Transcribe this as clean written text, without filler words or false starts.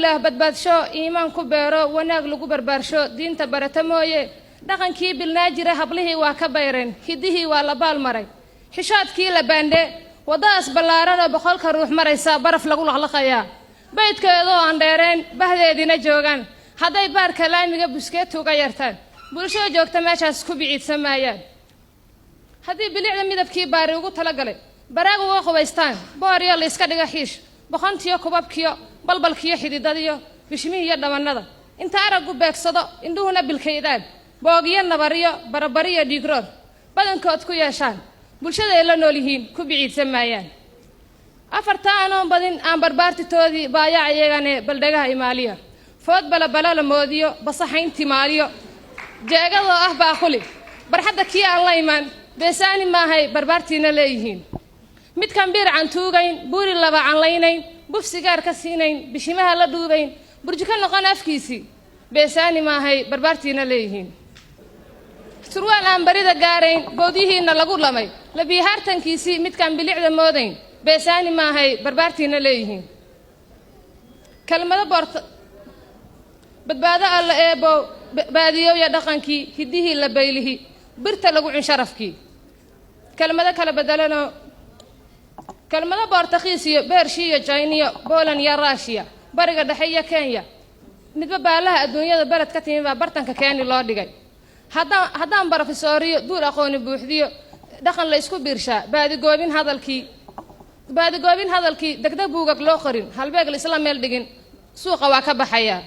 ilaah badbaadsho iimaan ku beero wanaag lagu barbaarsho diinta barata mooye dhaqankii bilnaa jira hablihii waa ka bayreen hidihii waa la baalmaray xishaadkii la baandhe wadaas ballaaran oo boqolka ruux maraysa baraf lagu laqlaqayaa baydkeedoo aan dheereen bahdeedina joogaan hadday baarka laamiga buskeet uga yartaan bulshada joogta meeshaas ku biciidsamayaan haddii bilicda midabkii baari ugu talagalay baraag uga qubaystaan booriyo la iska dhiga xiish boqontiyo kubabkiyo balbalkiyo xididadiyo bishmihi iyo dhamannada inta araggu beegsado indhuhuna bilkaydaan boogiyo nabariyo barabariyo dhiigroor badankood ku yeeshaan bulshada ay la nool yihiin ku biciidsamayaan afarta aanoo badin aan barbaartitoodii baayac iyagane baldhagaha imaaliya food balabala la moodiyo basaxaynti maaliyo jeegadoo ah baaquli barxadda kii aan la imaan beesaani maahay barbaartiina leeyihiin midkan biir can tuugayn buuri laba canlaynayn buf sigaar ka siinayn bishimaha la dhuubayn burji ka noqon afkiisii beesaani maahay barbaartiina leeyihiin surwaal aan barida gaarayn boodyihiina lagu lamay labiihaartankiisii midkan bilicda moodayn beesaani maahay barbaartiina leeyihiin kelmado boorta badbaado alla eebo baadiyo ya dhaqankii hidihii la baylihi birta lagu cun sharafkii kelmado kala bedelano kelmado boortaqiis iyo beershi iyo jayniyo Poland iyo Russia bariga dhexe iyo Kenya midba baalaha adduunyada balad ka timi baa bartanka Kenya loo dhigay haddaan barofesoriyo duur aqooni buuxdiyo dhaqan la isku biirshaa baadigoobin hadalkii degdeg buugag loo qorin halbeeg la isla meel dhigin suuqa waa ka baxaya